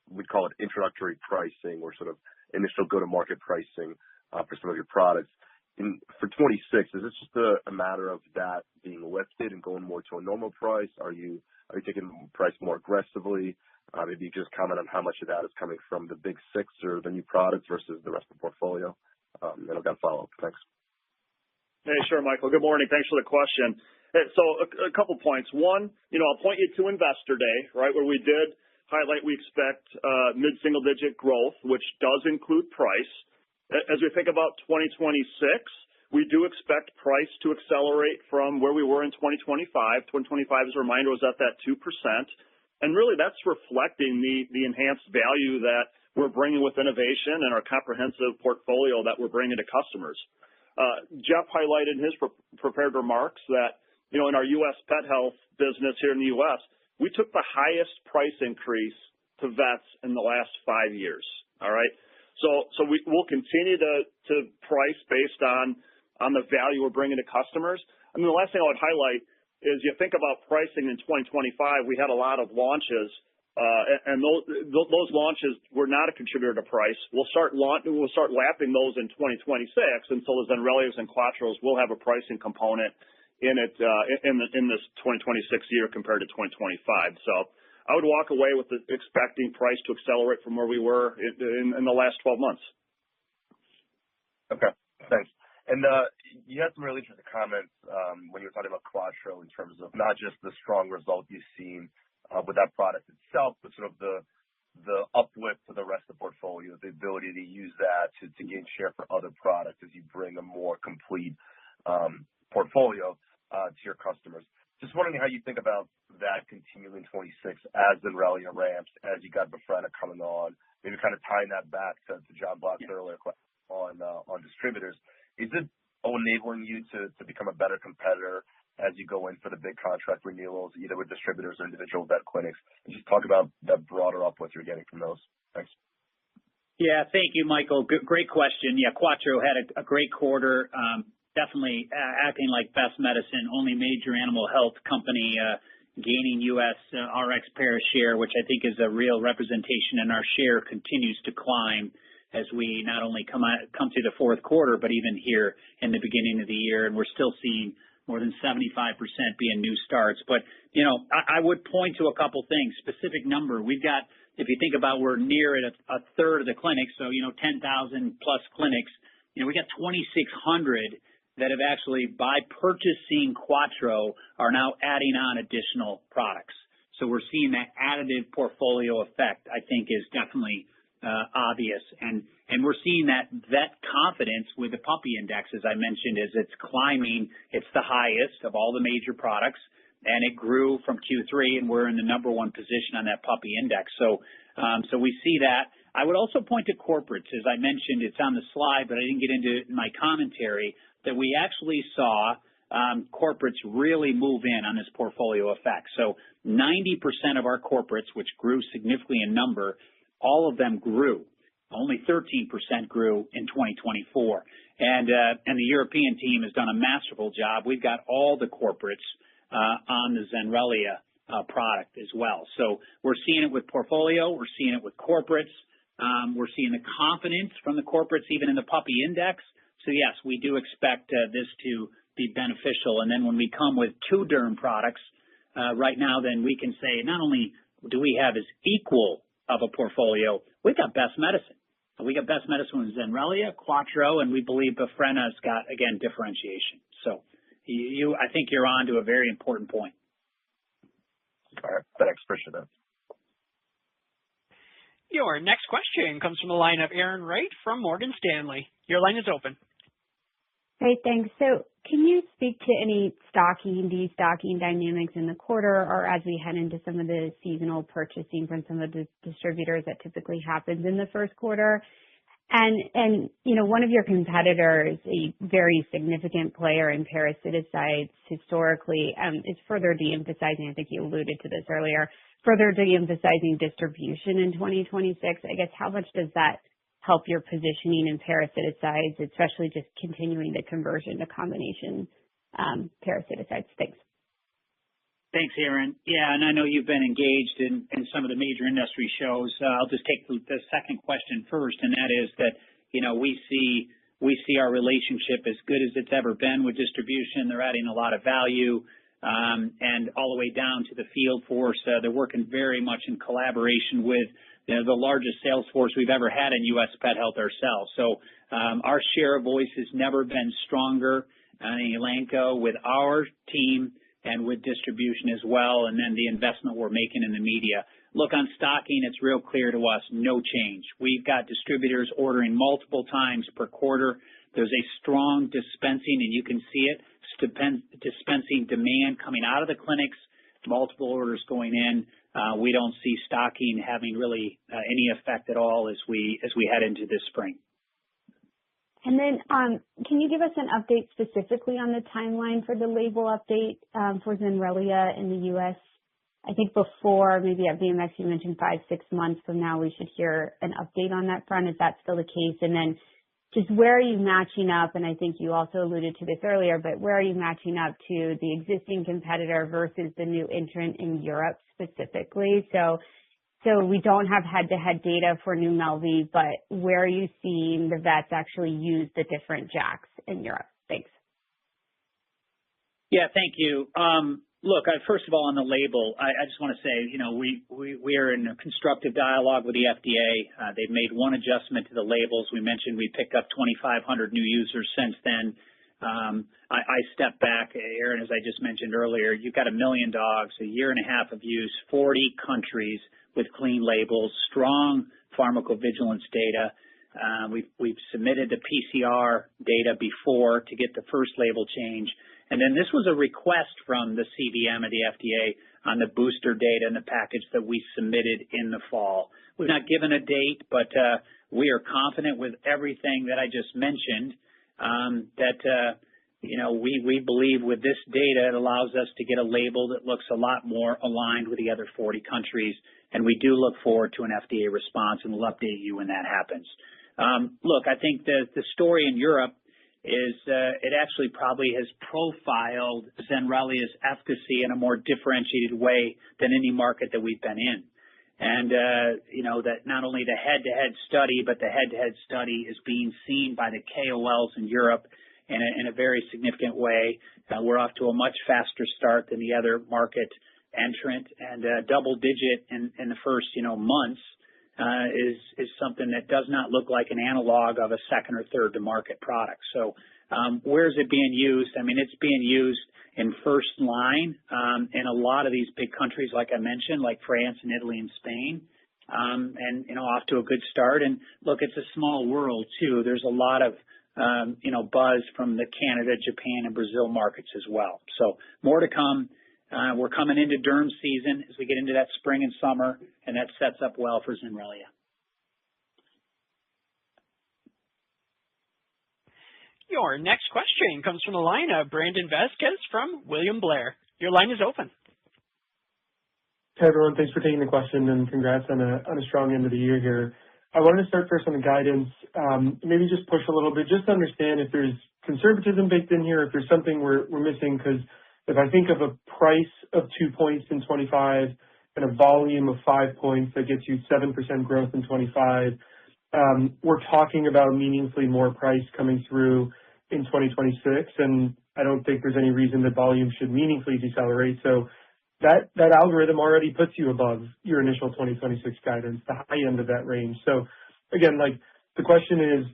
we'd call it introductory pricing or sort of initial go-to-market pricing for some of your products. For 26, is this just a matter of that being lifted and going more to a normal price? Are you taking price more aggressively? Maybe you just comment on how much of that is coming from the big six or the new products versus the rest of the portfolio. And I've got a follow-up. Thanks. Hey, sure, Michael. Good morning. Thanks for the question. So a couple points. One, I'll point you to Investor Day, right, where we did highlight we expect mid-single-digit growth, which does include price. As we think about 2026, we do expect price to accelerate from where we were in 2025. 2025, as a reminder, was at that 2%. And really, that's reflecting the enhanced value that we're bringing with innovation and our comprehensive portfolio that we're bringing to customers. Jeff highlighted in his prepared remarks that, in our U.S. Pet Health business here in the U.S., we took the highest price increase to vets in the last 5 years. All right? So we'll continue to price based on the value we're bringing to customers. I mean, the last thing I would highlight is you think about pricing in 2025, we had a lot of launches, and those launches were not a contributor to price. We'll start lapping those in 2026, and so the Zenrelias and Quattros will have a pricing component in it in this 2026 year compared to 2025. So I would walk away with expecting price to accelerate from where we were in the last 12 months. Okay, thanks. And you had some really interesting comments when you were talking about Quattro in terms of not just the strong result you've seen with that product itself, but sort of the uplift to the rest of the portfolio, the ability to use that to gain share for other products as you bring a more complete portfolio to your customers. Just wondering how you think about that continuing in 26 as Zenrelia ramps, as you got Befrena coming on, maybe kind of tying that back to John Block's earlier question on distributors. Is it enabling you to become a better competitor as you go in for the big contract renewals, either with distributors or individual vet clinics? And just talk about that broader uplift you're getting from those. Thanks. Yeah, thank you, Michael. Great question. Yeah, Quattro had a great quarter. Definitely acting like best medicine, only major animal health company gaining U.S. RX para share, which I think is a real representation, and our share continues to climb as we not only come through the fourth quarter, but even here in the beginning of the year, and we're still seeing more than 75% being new starts. But, I would point to a couple things, specific number. We've got, if you think about, we're near at a third of the clinics, so, 10,000 plus clinics. We got 2,600 that have actually, by purchasing Quattro, are now adding on additional products. So we're seeing that additive portfolio effect, I think, is definitely obvious. And we're seeing that vet confidence with the puppy index, as I mentioned, as it's climbing. It's the highest of all the major products, and it grew from Q3, and we're in the number one position on that puppy index. So we see that. I would also point to corporates. As I mentioned, it's on the slide, but I didn't get into it in my commentary, that we actually saw corporates really move in on this portfolio effect. So 90% of our corporates, which grew significantly in number, all of them grew. Only 13% grew in 2024. And the European team has done a masterful job. We've got all the corporates on the Zenrelia product as well. So we're seeing it with portfolio. We're seeing it with corporates. We're seeing the confidence from the corporates, even in the puppy index. So yes, we do expect this to be beneficial. And then when we come with two derm products, right now, then we can say not only do we have as equal of a portfolio, we've got best medicine. We got best medicine with Zenrelia, Quattro, and we believe Befrena's got, again, differentiation. So I think you're on to a very important point. All right. Thanks. Appreciate that. Your next question comes from the line of Erin Wright from Morgan Stanley. Your line is open. Great, thanks. So can you speak to any stocking, destocking dynamics in the quarter or as we head into some of the seasonal purchasing from some of the distributors that typically happens in the first quarter? And one of your competitors, a very significant player in parasiticides historically, is further de-emphasizing, I think you alluded to this earlier, further de-emphasizing distribution in 2026. I guess how much does that help your positioning in parasiticides, especially just continuing the conversion to combination parasiticides? Thanks. Thanks, Aaron. Yeah, and I know you've been engaged in some of the major industry shows. I'll just take the second question first, and that is that, we see our relationship as good as it's ever been with distribution. They're adding a lot of value, and all the way down to the field force. They're working very much in collaboration with the largest sales force we've ever had in U.S. pet health ourselves. So our share of voice has never been stronger in Elanco with our team and with distribution as well, and then the investment we're making in the media. Look, on stocking, it's real clear to us, no change. We've got distributors ordering multiple times per quarter. There's a strong dispensing, and you can see it, dispensing demand coming out of the clinics, multiple orders going in. We don't see stocking having really any effect at all as we head into this spring. And then can you give us an update specifically on the timeline for the label update for Zenrelia in the U.S.? I think before, maybe at VMX, you mentioned 5-6 months from now we should hear an update on that front. Is that still the case? And then just where are you matching up? And I think you also alluded to this earlier, but where are you matching up to the existing competitor versus the new entrant in Europe specifically? So we don't have head-to-head data for new Melvi, but where are you seeing the vets actually use the different JAKs in Europe? Thanks. Yeah, thank you. Look, first of all, on the label, I just want to say, we are in a constructive dialogue with the FDA. They've made one adjustment to the labels. We mentioned we picked up 2,500 new users since then. I stepped back, Aaron, as I just mentioned earlier. You've got 1 million dogs, a year and a half of use, 40 countries with clean labels, strong pharmacovigilance data. We've submitted the PCR data before to get the first label change. And then this was a request from the CVM of the FDA on the booster data and the package that we submitted in the fall. We've not given a date, but we are confident with everything that I just mentioned that we believe with this data it allows us to get a label that looks a lot more aligned with the other 40 countries. And we do look forward to an FDA response, and we'll update you when that happens. Look, I think the story in Europe is it actually probably has profiled Zenrelia's efficacy in a more differentiated way than any market that we've been in. And, that not only the head-to-head study, but the head-to-head study is being seen by the KOLs in Europe in a very significant way. We're off to a much faster start than the other market entrant, and double-digit in the first, months is something that does not look like an analog of a second or third to market product. So where is it being used? I mean, it's being used in first line in a lot of these big countries, like I mentioned, like France and Italy and Spain, and off to a good start. And look, it's a small world too. There's a lot of buzz from the Canada, Japan, and Brazil markets as well. So more to come. We're coming into derm season as we get into that spring and summer, and that sets up well for Zenrelia. Your next question comes from the line of Brandon Vazquez from William Blair. Your line is open. Hey, everyone. Thanks for taking the question, and congrats on a strong end of the year here. I wanted to start first on the guidance, maybe just push a little bit, just to understand if there's conservatism baked in here, if there's something we're missing, because if I think of a price of 2 points in 25 and a volume of 5 points, that gets you 7% growth in 25. We're talking about meaningfully more price coming through in 2026, and I don't think there's any reason that volume should meaningfully decelerate. So that algorithm already puts you above your initial 2026 guidance, the high end of that range. So again, like the question is,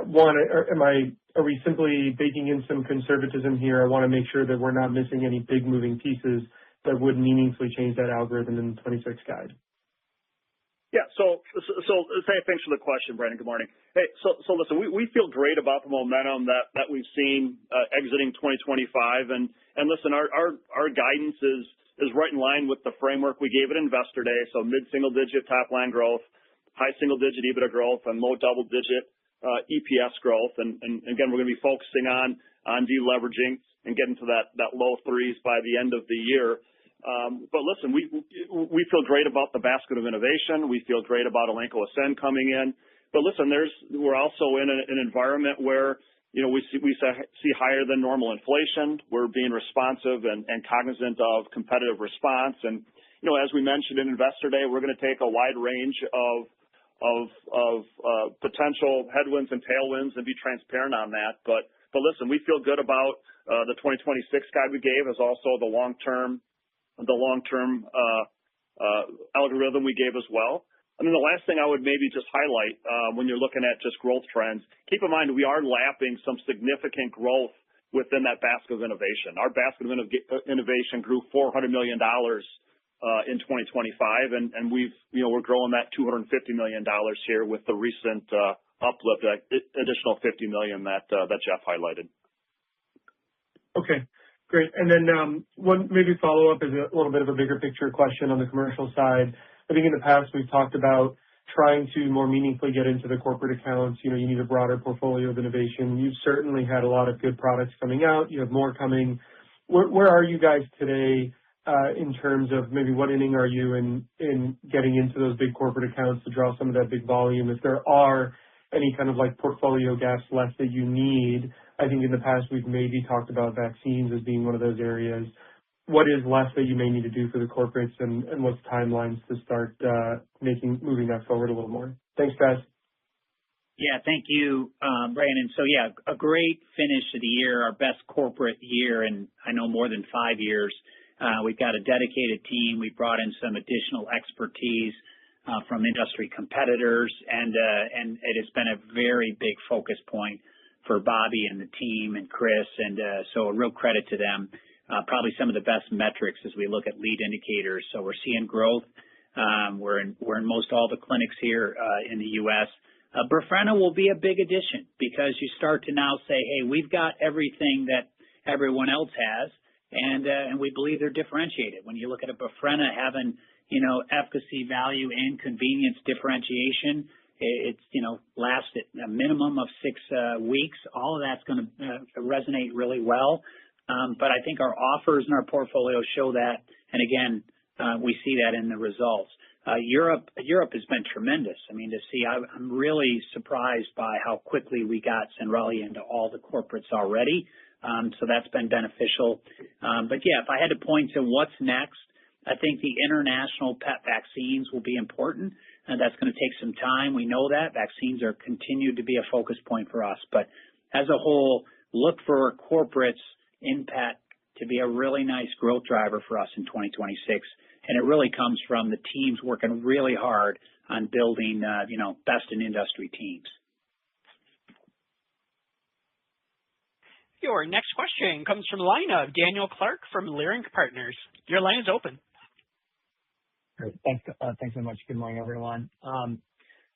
one, are we simply baking in some conservatism here? I want to make sure that we're not missing any big moving pieces that would meaningfully change that algorithm in the 26 guide. Yeah. So thanks for the question, Brandon. Good morning. Hey, so listen, we feel great about the momentum that we've seen exiting 2025, and listen, our guidance is right in line with the framework we gave at Investor Day. So mid-single digit top line growth, high single digit EBITDA growth, and low double digit EPS growth. And again, we're going to be focusing on deleveraging and getting to that low threes by the end of the year. But listen, we feel great about the basket of innovation. We feel great about Elanco Ascend coming in. But listen, we're also in an environment where we see higher than normal inflation. We're being responsive and cognizant of competitive response. And as we mentioned in Investor Day, we're going to take a wide range of potential headwinds and tailwinds and be transparent on that. But listen, we feel good about the 2026 guide we gave, as also the long-term algorithm we gave as well. And then the last thing I would maybe just highlight when you're looking at just growth trends, keep in mind we are lapping some significant growth within that basket of innovation. Our basket of innovation grew $400 million in 2025, and we're growing that $250 million here with the recent uplift, additional $50 million that Jeff highlighted. Okay. Great. And then one maybe follow-up is a little bit of a bigger picture question on the commercial side. I think in the past we've talked about trying to more meaningfully get into the corporate accounts. You need a broader portfolio of innovation. You've certainly had a lot of good products coming out. You have more coming. Where are you guys today in terms of maybe what inning are you in getting into those big corporate accounts to draw some of that big volume? If there are any kind of like portfolio gaps left that you need, I think in the past we've maybe talked about vaccines as being one of those areas. What is left that you may need to do for the corporates, and what's timelines to start moving that forward a little more? Thanks, guys. Yeah, thank you, Brandon. So yeah, a great finish of the year, our best corporate year in, I know, more than 5 years. We've got a dedicated team. We brought in some additional expertise from industry competitors, and it has been a very big focus point for Bobby and the team and Chris, and so a real credit to them. Probably some of the best metrics as we look at lead indicators. So we're seeing growth. We're in most all the clinics here in the U.S. Befrena will be a big addition because you start to now say, hey, we've got everything that everyone else has, and we believe they're differentiated. When you look at a Befrena having efficacy, value, and convenience differentiation, it's lasted a minimum of 6 weeks. All of that's going to resonate really well. But I think our offers and our portfolio show that, and again, we see that in the results. Europe has been tremendous. I mean, I'm really surprised by how quickly we got Zenrelia into all the corporates already. So that's been beneficial. But yeah, if I had to point to what's next, I think the international pet vaccines will be important. That's going to take some time. We know that vaccines are continued to be a focus point for us. But as a whole, look for corporates in pet to be a really nice growth driver for us in 2026. And it really comes from the teams working really hard on building, best in industry teams. Your next question comes from the line of Daniel Clark from Leerink Partners. Your line is open. Great. Thanks so much. Good morning, everyone.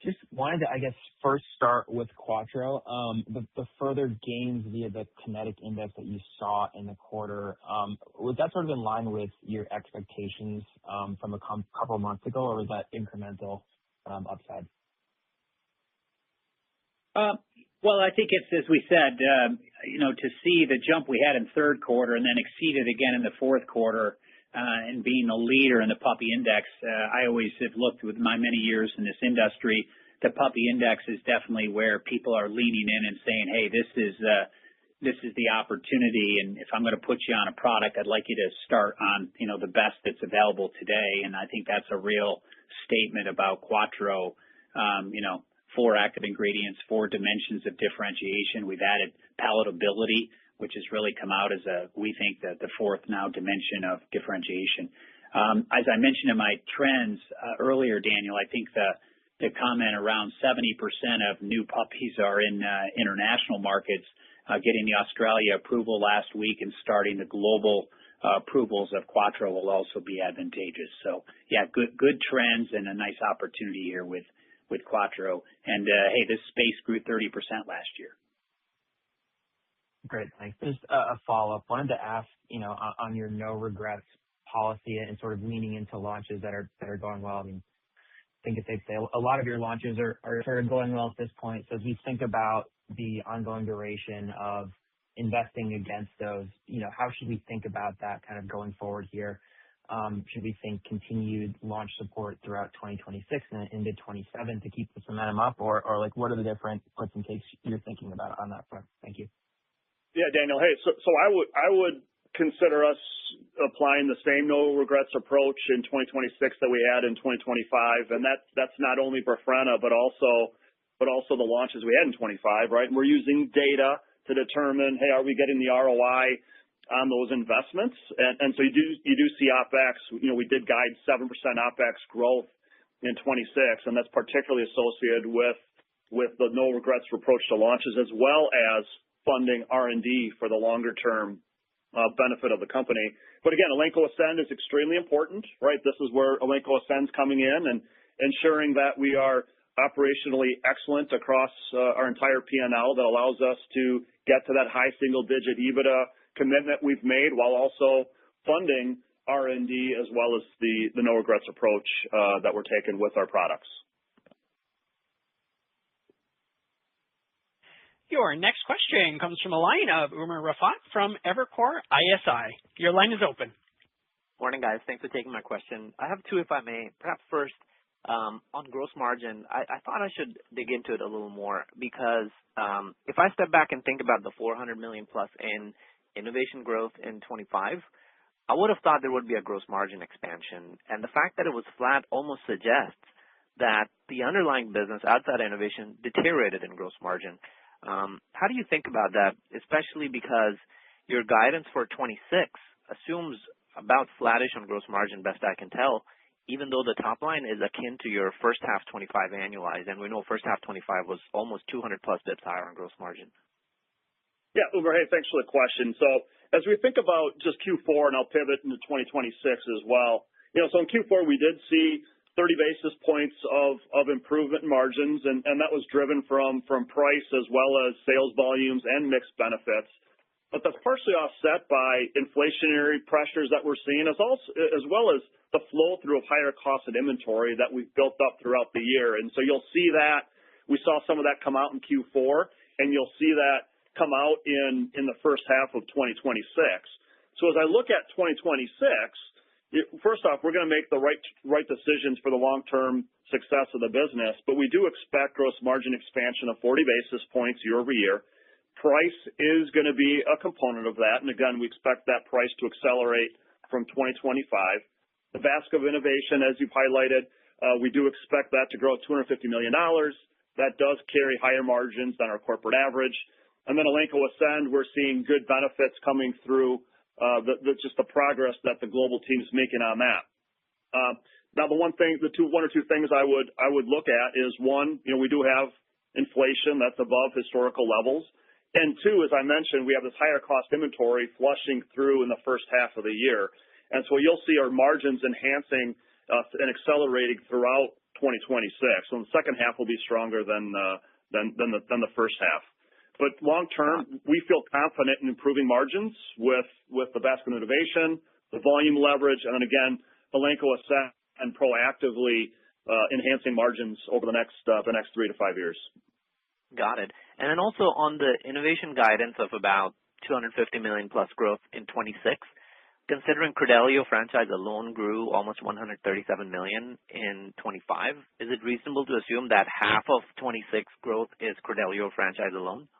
Just wanted to, I guess, first start with Quattro. The further gains via the kinetic index that you saw in the quarter, was that sort of in line with your expectations from a couple of months ago, or was that incremental upside? Well, I think it's, as we said, to see the jump we had in third quarter and then exceed it again in the fourth quarter, and being a leader in the puppy index, I always have looked with my many years in this industry, the puppy index is definitely where people are leaning in and saying, hey, this is the opportunity, and if I'm going to put you on a product, I'd like you to start on, the best that's available today. And I think that's a real statement about Quattro. 4 active ingredients, 4 dimensions of differentiation. We've added palatability, which has really come out as we think that the 4th now dimension of differentiation. As I mentioned in my trends earlier, Daniel, I think the comment around 70% of new puppies are in international markets, getting the Australia approval last week and starting the global approvals of Quattro will also be advantageous. So, yeah, good trends and a nice opportunity here with Quattro. And, hey, this space grew 30% last year. Great. Thanks. Just a follow-up. Wanted to ask, on your no regrets policy and sort of leaning into launches that are going well. I mean, I think it's safe to say a lot of your launches are sort of going well at this point. So as we think about the ongoing duration of investing against those, how should we think about that kind of going forward here? Should we think continued launch support throughout 2026 and into 27 to keep this momentum up, or like what are the different puts and takes you're thinking about on that front? Thank you. Yeah, Daniel. Hey, so I would consider us applying the same no regrets approach in 2026 that we had in 2025, and that's not only Befrena but also the launches we had in 25, right? And we're using data to determine, hey, are we getting the ROI on those investments? And so you do see OpEx. We did guide 7% OpEx growth in 26, and that's particularly associated with the no regrets approach to launches, as well as funding R&D for the longer term benefit of the company. But again, Elanco Ascend is extremely important, right? This is where Elanco Ascend's coming in and ensuring that we are operationally excellent across our entire P&L that allows us to get to that high single-digit EBITDA commitment we've made, while also funding R&D as well as the no regrets approach that we're taking with our products. Your next question comes from a line of Umer Raffat from Evercore ISI. Your line is open. Morning, guys. Thanks for taking my question. I have two, if I may. Perhaps first, on gross margin, I thought I should dig into it a little more because if I step back and think about the $400 million plus in innovation growth in 25, I would have thought there would be a gross margin expansion. And the fact that it was flat almost suggests that the underlying business outside innovation deteriorated in gross margin. How do you think about that, especially because your guidance for 26 assumes about flattish on gross margin, best I can tell, even though the top line is akin to your first half 25 annualized, and we know first half 25 was almost 200 plus bits higher on gross margin. Yeah, Uber, hey, thanks for the question. So as we think about just Q4, and I'll pivot into 2026 as well, so in Q4 we did see 30 basis points of improvement in margins, and that was driven from price as well as sales volumes and mixed benefits. But that's partially offset by inflationary pressures that we're seeing, as well as the flow through of higher cost of inventory that we've built up throughout the year. And so you'll see that we saw some of that come out in Q4, and you'll see that come out in the first half of 2026. So as I look at 2026, first off, we're going to make the right decisions for the long-term success of the business, but we do expect gross margin expansion of 40 basis points year over year. Price is going to be a component of that, and again, we expect that price to accelerate from 2025. The basket of innovation, as you've highlighted, we do expect that to grow $250 million. That does carry higher margins than our corporate average. And then Elanco Ascend, we're seeing good benefits coming through just the progress that the global team's making on that. Now, one or two things I would look at is one, we do have inflation that's above historical levels, and two, as I mentioned, we have this higher cost inventory flushing through in the first half of the year, and so you'll see our margins enhancing and accelerating throughout 2026. So the second half will be stronger than the first half. But long term, we feel confident in improving margins with the basket of innovation, the volume leverage, and then again, Elanco Ascend and proactively enhancing margins over the next 3 to 5 years. Got it. And then also on the innovation guidance of about $250 million plus growth in 26, considering Credelio franchise alone grew almost $137 million in 25, is it reasonable to assume that half of 26 growth is Credelio franchise alone?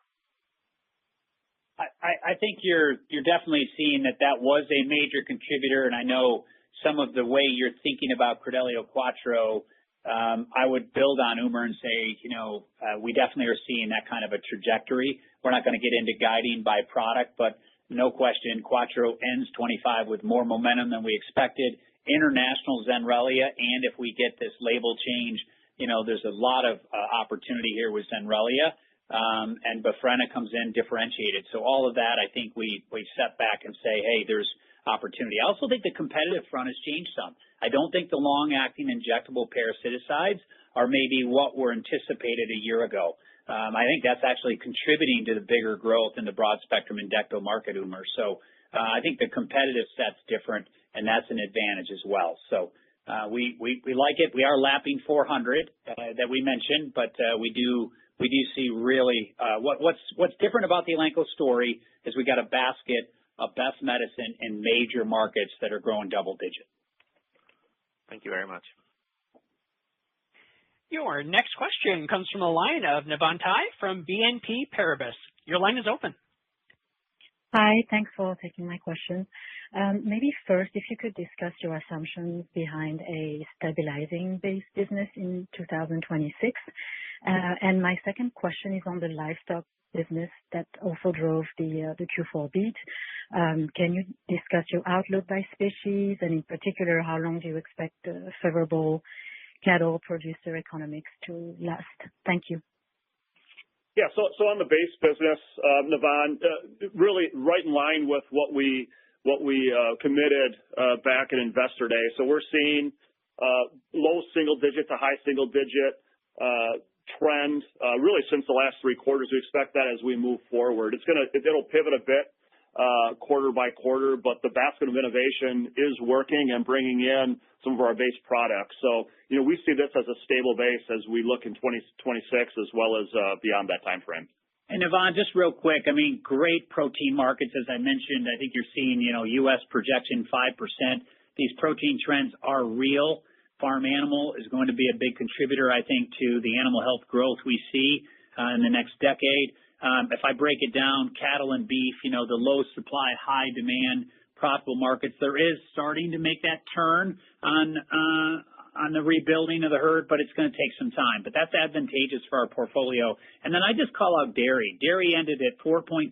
I think you're definitely seeing that was a major contributor, and I know some of the way you're thinking about Credelio Quattro, I would build on Umer and say, we definitely are seeing that kind of a trajectory. We're not going to get into guiding by product, but no question, Quattro ends 25 with more momentum than we expected. international Zenrelia, and if we get this label change, there's a lot of opportunity here with Zenrelia. And Befrena comes in differentiated. So all of that, I think we step back and say, hey, there's opportunity. I also think the competitive front has changed some. I don't think the long-acting injectable parasiticides are maybe what were anticipated a year ago. I think that's actually contributing to the bigger growth in the broad-spectrum endecto market, Umer. So I think the competitive set's different, and that's an advantage as well. So we like it. We are lapping 400 that we mentioned, but we do see really what's different about the Elanco story is we got a basket of best medicine in major markets that are growing double digit. Thank you very much. Your next question comes from the line of Navann Ty from BNP Paribas. Your line is open. Hi, thanks for taking my question. Maybe first, if you could discuss your assumptions behind a stabilizing base business in 2026. And my second question is on the livestock business that also drove the Q4 beat. Can you discuss your outlook by species, and in particular, how long do you expect favorable cattle producer economics to last? Thank you. Yeah, so on the base business, Navann, really right in line with what we committed back at Investor Day. So we're seeing low single digit to high single digit trend really since the last 3 quarters. We expect that as we move forward. It'll pivot a bit quarter by quarter, but the basket of innovation is working and bringing in some of our base products. So, we see this as a stable base as we look in 2026 as well as beyond that time frame. And Navann, just real quick, great protein markets, as I mentioned. I think you're seeing, U.S. projection 5%. These protein trends are real. Farm animal is going to be a big contributor, I think, to the animal health growth we see in the next decade. If I break it down, cattle and beef, the low supply, high demand, profitable markets, there is starting to make that turn on the rebuilding of the herd, but it's going to take some time. But that's advantageous for our portfolio. And then I just call out dairy. Dairy ended at 4.2%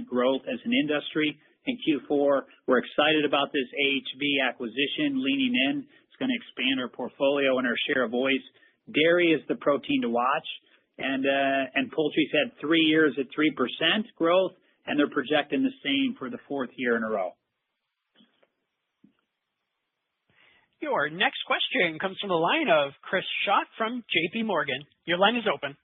growth as an industry in Q4. We're excited about this AHV acquisition leaning in. It's going to expand our portfolio and our share of voice. Dairy is the protein to watch. And poultry's had 3 years at 3% growth, and they're projecting the same for the 4th year in a row. Your next question comes from the line of Chris Schott from J.P. Morgan. Your line is open.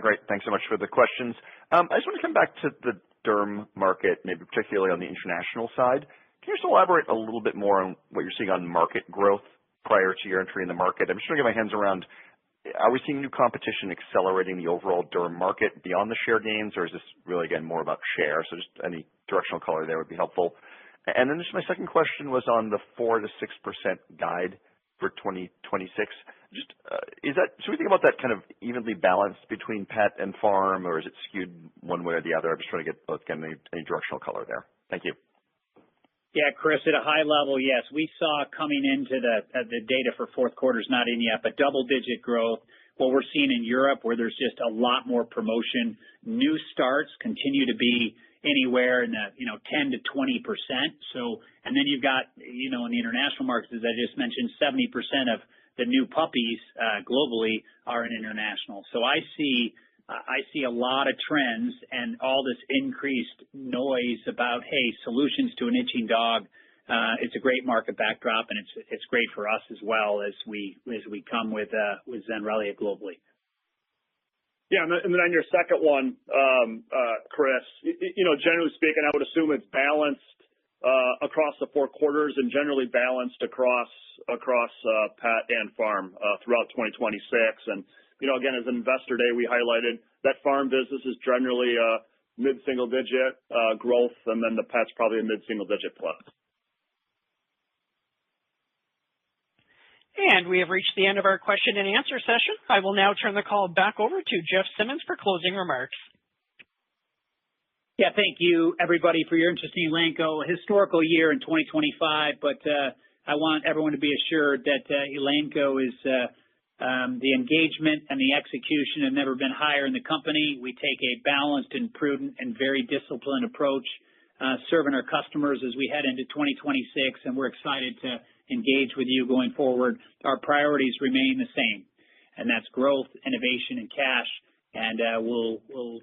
Great. Thanks so much for the questions. I just want to come back to the derm market, maybe particularly on the international side. Can you just elaborate a little bit more on what you're seeing on market growth prior to your entry in the market? I'm just trying to get my hands around, are we seeing new competition accelerating the overall derm market beyond the share gains, or is this really, again, more about share? So just any directional color there would be helpful. And then just my second question was on the 4 to 6% guide for 2026. Just should we think about that kind of evenly balanced between pet and farm, or is it skewed one way or the other? I'm just trying to get any directional color there. Thank you. Yeah, Chris, at a high level, yes, we saw coming into the data for 4th quarter is not in yet, but double-digit growth. What we're seeing in Europe, where there's just a lot more promotion, new starts continue to be anywhere in the 10 to 20%. So, and then you've got in the international markets, as I just mentioned, 70% of the new puppies globally are in international. So I see a lot of trends and all this increased noise about, hey, solutions to an itching dog. It's a great market backdrop, and it's great for us as well as we come with Zenrelia globally. Yeah, and then on your second one, Chris, generally speaking, I would assume it's balanced across the 4 quarters and generally balanced across pet and farm throughout 2026. And again, as Investor Day, we highlighted that farm business is generally mid-single digit growth, and then the pet's probably a mid-single digit plus. And we have reached the end of our question and answer session. I will now turn the call back over to Jeff Simmons for closing remarks. Yeah, thank you, everybody, for your interest in Elanco. A historical year in 2025, but I want everyone to be assured that Elanco is the engagement and the execution have never been higher in the company. We take a balanced and prudent and very disciplined approach serving our customers as we head into 2026, and we're excited to engage with you going forward. Our priorities remain the same, and that's growth, innovation, and cash. And we'll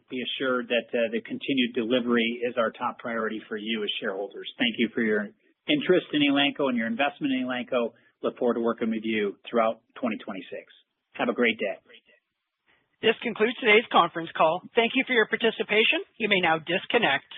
be assured that the continued delivery is our top priority for you as shareholders. Thank you for your interest in Elanco and your investment in Elanco. Look forward to working with you throughout 2026. Have a great day. This concludes today's conference call. Thank you for your participation. You may now disconnect.